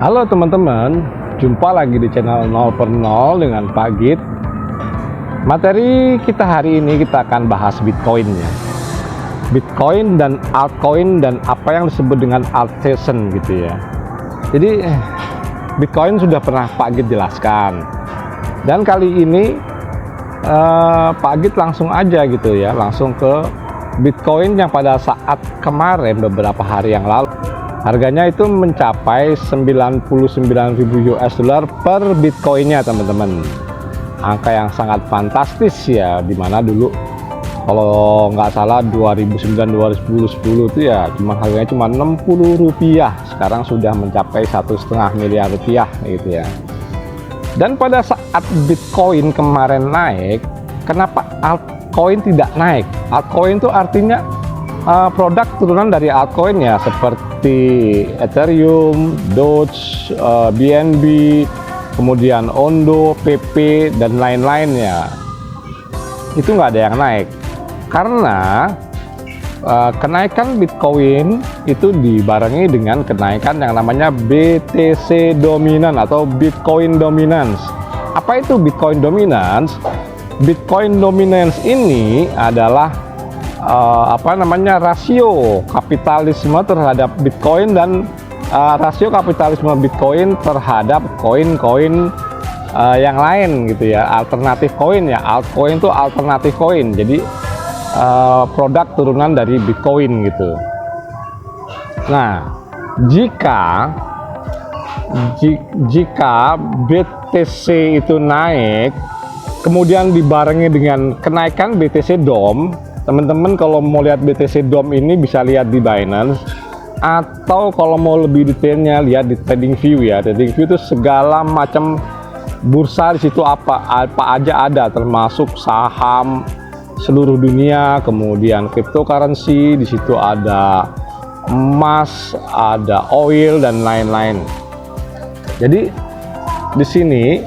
Halo teman-teman, jumpa lagi di channel 0 per 0 dengan Pak Git. Materi kita hari ini kita akan bahas Bitcoin ya. Bitcoin dan altcoin dan apa yang disebut dengan alt season gitu ya. Jadi Bitcoin sudah pernah Pak Git jelaskan. Dan kali ini Pak Git langsung aja gitu ya, langsung ke Bitcoin yang pada saat kemarin beberapa hari yang lalu harganya itu mencapai 99.000 US dollar per Bitcoinnya teman-teman. Angka yang sangat fantastis ya, dimana dulu kalau nggak salah 2009-2010 itu ya harganya cuma 60 rupiah, sekarang sudah mencapai 1,5 miliar rupiah gitu ya. Dan pada saat Bitcoin kemarin naik, kenapa altcoin tidak naik? Altcoin itu artinya produk turunan dari altcoin ya, seperti Ethereum, Doge, BNB, kemudian Ondo, PP, dan lain-lainnya. Itu nggak ada yang naik karena kenaikan Bitcoin itu dibarengi dengan kenaikan yang namanya BTC dominan atau Bitcoin dominance. Apa itu Bitcoin dominance? Bitcoin dominance ini adalah rasio kapitalisme terhadap Bitcoin dan rasio kapitalisme Bitcoin terhadap koin-koin yang lain gitu ya, alternatif koin ya. Altcoin itu alternatif koin, jadi produk turunan dari Bitcoin gitu. Nah, jika BTC itu naik kemudian dibarengi dengan kenaikan BTC DOM, teman-teman kalau mau lihat BTC DOM ini bisa lihat di Binance, atau kalau mau lebih detailnya lihat di TradingView ya. TradingView itu segala macam bursa di situ apa aja ada, termasuk saham seluruh dunia, kemudian cryptocurrency, di situ ada emas, ada oil dan lain-lain. Jadi di sini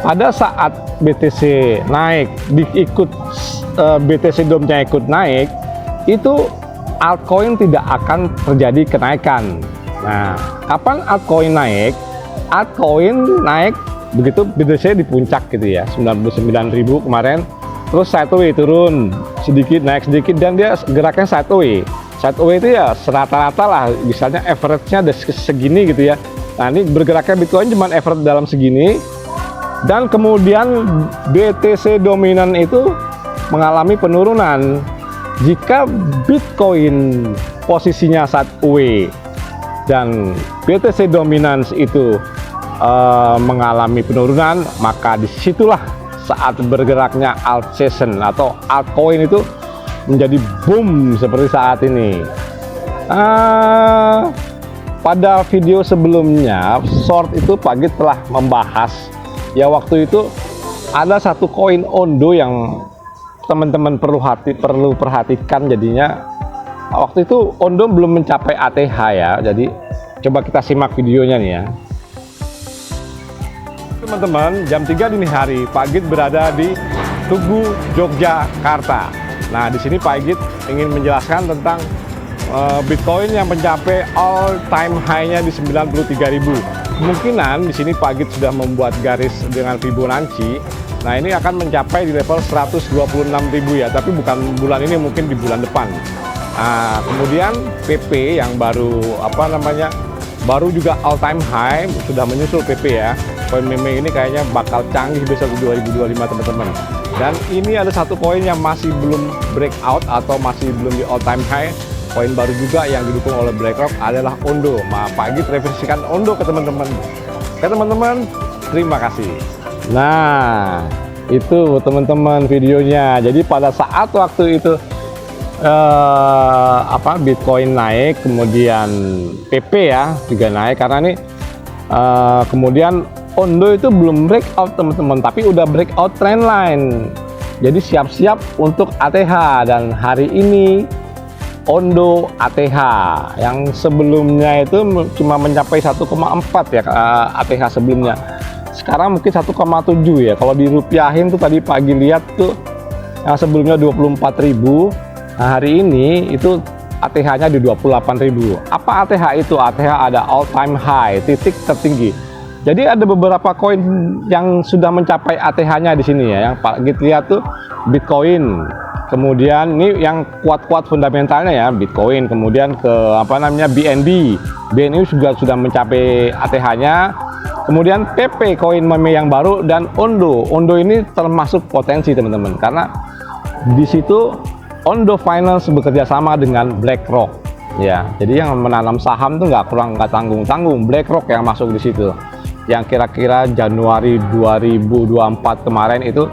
pada saat BTC naik BTC DOM-nya ikut naik, itu altcoin tidak akan terjadi kenaikan. Nah, kapan altcoin naik? Altcoin naik begitu BTC di puncak gitu ya, 99.000 kemarin, terus sideways turun sedikit, naik sedikit, dan dia geraknya sideways. Sideways itu ya serata-rata lah, misalnya average-nya ada segini gitu ya. Nah, ini bergeraknya Bitcoin cuma average dalam segini, dan kemudian BTC dominan itu mengalami penurunan. Jika Bitcoin posisinya sideways dan BTC dominance itu mengalami penurunan, maka disitulah saat bergeraknya alt season atau altcoin itu menjadi boom seperti saat ini. Pada video sebelumnya short itu Pak Git telah membahas ya, waktu itu ada satu koin Ondo yang teman-teman perlu perhatikan. Jadinya waktu itu Ondo belum mencapai ATH ya, jadi coba kita simak videonya nih ya. Teman-teman, jam 3 dini hari Pak Git berada di Tugu, Yogyakarta. Nah, di sini Pak Git ingin menjelaskan tentang Bitcoin yang mencapai all time high-nya di 93.000. Kemungkinan di sini Pak Git sudah membuat garis dengan Fibonacci. Nah, ini akan mencapai di level 126.000 ya, tapi bukan bulan ini, mungkin di bulan depan. Nah, kemudian PP yang baru baru juga all time high, sudah menyusul PP ya. Koin meme ini kayaknya bakal canggih besok di 2025 teman-teman. Dan ini ada satu koin yang masih belum breakout atau masih belum di all time high. Koin baru juga yang didukung oleh BlackRock adalah Ondo. Pak Git revisikan Ondo ke teman-teman. Oke teman-teman, terima kasih. Nah, itu teman-teman videonya. Jadi pada saat waktu itu Bitcoin naik, kemudian PP ya juga naik, karena ini kemudian Ondo itu belum breakout teman-teman, tapi udah breakout trendline. Jadi siap-siap untuk ATH, dan hari ini Ondo ATH yang sebelumnya itu cuma mencapai 1,4 ya, ATH sebelumnya. Sekarang mungkin 1,7 ya. Kalau dirupiahin tuh tadi pagi lihat tuh yang sebelumnya 24.000. Nah, hari ini itu ATH-nya di 28.000. Apa ATH itu? ATH ada all time high, titik tertinggi. Jadi ada beberapa koin yang sudah mencapai ATH-nya di sini ya. Yang Pak Git lihat tuh Bitcoin. Kemudian ini yang kuat-kuat fundamentalnya ya, Bitcoin. Kemudian ke apa namanya BNB. BNB juga sudah mencapai ATH-nya. Kemudian PP koin meme yang baru dan Ondo. Ondo ini termasuk potensi teman-teman karena di situ Ondo Finance bekerja sama dengan BlackRock. Ya, jadi yang menanam saham tuh nggak tanggung-tanggung. BlackRock yang masuk di situ. Yang kira-kira Januari 2024 kemarin itu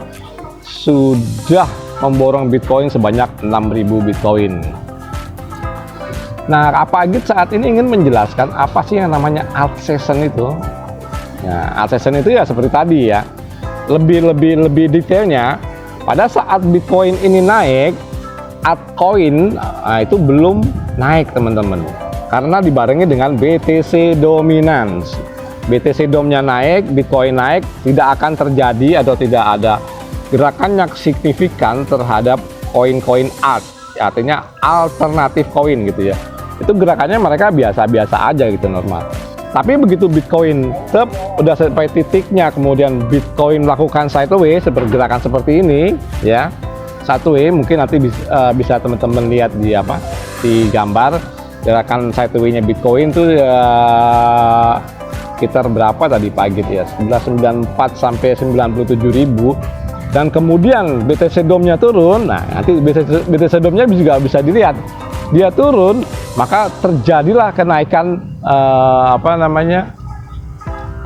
sudah memborong Bitcoin sebanyak 6.000 Bitcoin. Nah, Pak Git saat ini ingin menjelaskan apa sih yang namanya alt season itu. Nah, alt season itu ya seperti tadi ya. Lebih detailnya, pada saat Bitcoin ini naik, altcoin itu belum naik teman-teman. Karena dibarengi dengan BTC dominance. BTC domnya naik, Bitcoin naik, tidak akan terjadi atau tidak ada gerakan yang signifikan terhadap koin-koin alt, artinya alternatif koin gitu ya. Itu gerakannya mereka biasa-biasa aja gitu, normal. Tapi begitu Bitcoin udah sampai titiknya, kemudian Bitcoin melakukan sideways gerakan seperti ini ya, sideways, mungkin nanti bisa teman-teman lihat di gambar gerakan sideways-nya Bitcoin tuh sekitar berapa tadi Pak Git ya, 1994 sampai 97.000. Dan kemudian BTC domnya turun. Nah, nanti BTC domnya juga bisa dilihat. Dia turun, maka terjadilah kenaikan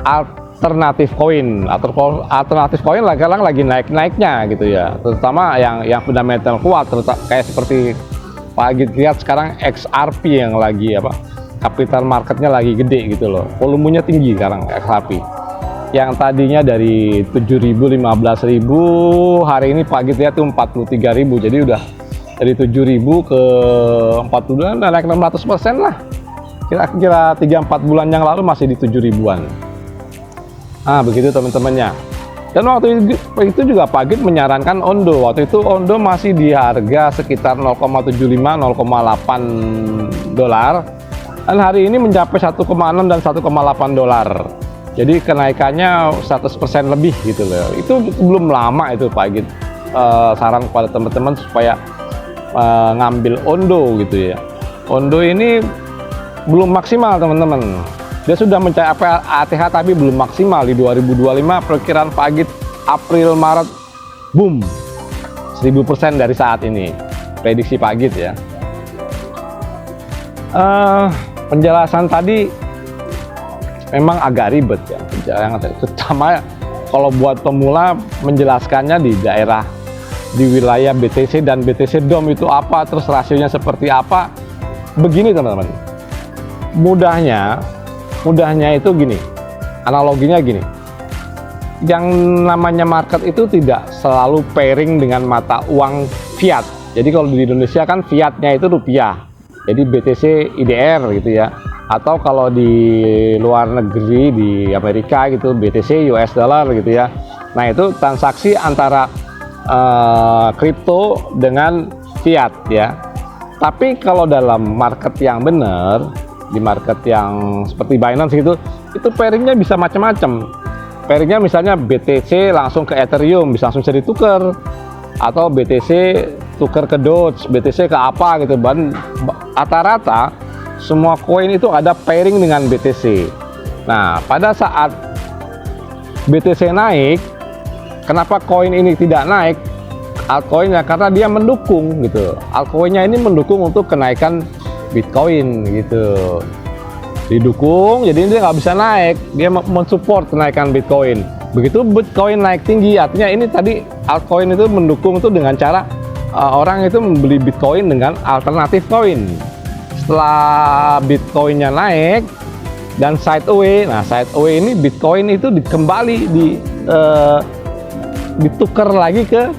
alternatif koin. Alternatif koin lagi naik-naiknya gitu ya. Terutama yang fundamental kuat, kayak seperti Pak Git lihat sekarang XRP yang lagi capital marketnya lagi gede gitu loh. Volumenya tinggi sekarang XRP. Yang tadinya dari 7.000, 15.000, hari ini Pak Git lihat tuh 43.000. Jadi udah dari 7.000 ke 40, udah naik 600% lah. Kira-kira 3-4 bulan yang lalu masih di 7.000-an. Nah, begitu teman-temannya. Dan waktu itu juga Pak Git menyarankan Ondo. Waktu itu Ondo masih di harga sekitar 0,75, 0,8 dolar. Dan hari ini mencapai 1,6 dan 1,8 dolar. Jadi kenaikannya 100% lebih gitu loh. Itu belum lama itu Pak Git saran kepada teman-teman supaya ngambil Ondo gitu ya. Ondo ini belum maksimal teman-teman. Dia sudah mencapai ATH tapi belum maksimal di 2025. Perkiraan Pak Git April Maret boom 1000% dari saat ini. Prediksi Pak Git ya. Penjelasan tadi memang agak ribet ya, terutama kalau buat pemula menjelaskannya di wilayah BTC dan BTC DOM itu apa, terus rasionya seperti apa. Begini teman-teman, mudahnya itu gini, analoginya gini, yang namanya market itu tidak selalu pairing dengan mata uang fiat. Jadi kalau di Indonesia kan fiatnya itu rupiah, jadi BTC IDR gitu ya. Atau kalau di luar negeri di Amerika gitu BTC US dollar gitu ya. Nah, itu transaksi antara kripto dengan fiat ya. Tapi kalau dalam market yang benar, di market yang seperti Binance gitu, itu pairingnya bisa macam-macam. Pairingnya misalnya BTC langsung ke Ethereum bisa langsung jadi tuker, atau BTC tuker ke Doge, BTC ke apa gitu. Rata-rata semua koin itu ada pairing dengan BTC. Nah, pada saat BTC naik, kenapa koin ini tidak naik? Altcoinnya karena dia mendukung gitu. Altcoinnya ini mendukung untuk kenaikan Bitcoin gitu. Didukung, jadi dia nggak bisa naik. Dia mensupport kenaikan Bitcoin. Begitu Bitcoin naik tinggi, artinya ini tadi altcoin itu mendukung itu dengan cara orang itu membeli Bitcoin dengan alternatif koin. Setelah Bitcoinnya naik dan sideways, nah sideways ini Bitcoin itu kembali ditukar lagi ke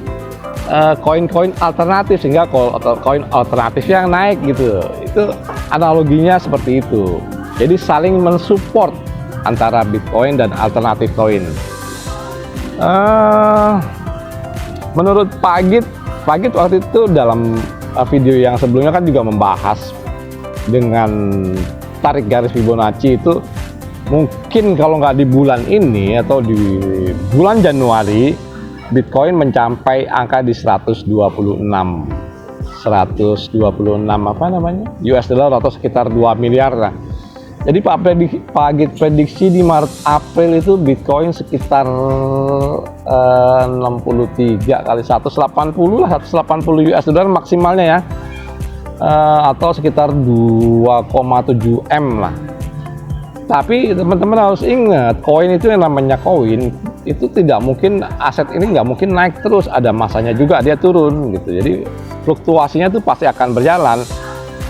koin-koin alternatif, sehingga koin alternatif yang naik gitu. Itu analoginya seperti itu. Jadi saling mensupport antara Bitcoin dan alternatif koin. Menurut Pak Git waktu itu dalam video yang sebelumnya kan juga membahas dengan tarik garis Fibonacci itu mungkin kalau nggak di bulan ini atau di bulan Januari Bitcoin mencapai angka di 126 apa namanya US dollar atau sekitar 2 miliar lah. Jadi Pak Agit prediksi di Maret April itu Bitcoin sekitar 63 kali 180 lah, 180 US dollar maksimalnya ya, atau sekitar 2,7 M lah. Tapi teman-teman harus ingat, koin itu yang namanya koin itu tidak mungkin, aset ini nggak mungkin naik terus, ada masanya juga dia turun gitu. Jadi fluktuasinya itu pasti akan berjalan.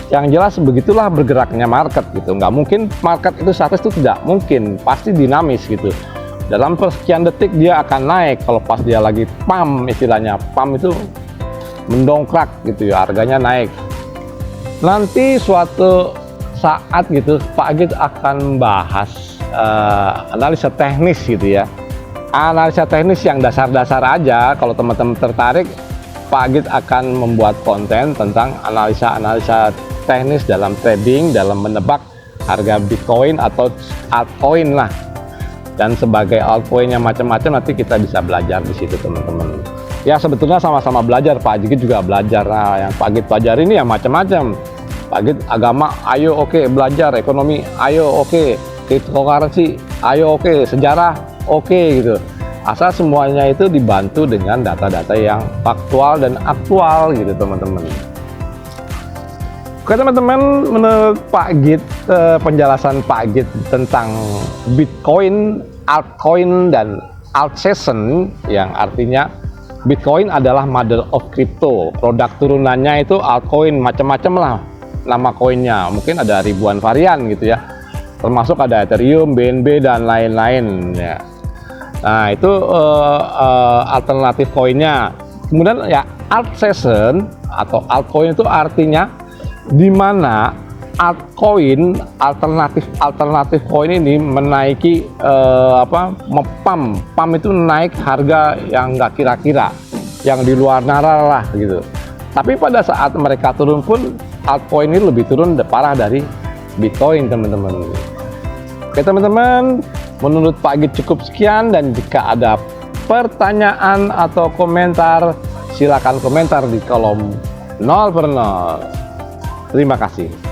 Yang jelas begitulah bergeraknya market gitu. Nggak mungkin market itu statis, itu tidak mungkin, pasti dinamis gitu. Dalam persekian detik dia akan naik. Kalau pas dia lagi pump, istilahnya pump itu mendongkrak gitu ya, harganya naik. Nanti suatu saat gitu Pak Agit akan bahas analisa teknis gitu ya, analisa teknis yang dasar-dasar aja. Kalau teman-teman tertarik, Pak Agit akan membuat konten tentang analisa teknis dalam trading, dalam menebak harga Bitcoin atau altcoin lah, dan sebagai altcoinnya macam-macam. Nanti kita bisa belajar di situ teman-teman. Ya sebetulnya sama-sama belajar, Pak Agit juga belajar. Nah, yang Pak Agit pelajari ini ya macam-macam. Pak Agit agama, ayo oke, belajar ekonomi, ayo oke, cryptocurrency, ayo oke, sejarah oke gitu. Asal semuanya itu dibantu dengan data-data yang faktual dan aktual gitu teman-teman. Oke teman-teman, menurut Pak Agit, penjelasan Pak Agit tentang Bitcoin, altcoin, dan alt season, yang artinya Bitcoin adalah mother of crypto, produk turunannya itu altcoin, macam-macam lah nama koinnya, mungkin ada ribuan varian gitu ya, termasuk ada Ethereum, BNB, dan lain-lain ya. Nah itu alternatif koinnya. Kemudian ya alt season atau altcoin itu artinya di mana altcoin, alternatif koin ini menaiki pump itu naik harga yang nggak kira-kira, yang di luar nalar lah gitu. Tapi pada saat mereka turun pun altcoin ini lebih turun parah dari Bitcoin teman-teman. Oke teman-teman, menurut Pak Agit cukup sekian, dan jika ada pertanyaan atau komentar silakan komentar di kolom 0 per 0. Terima kasih.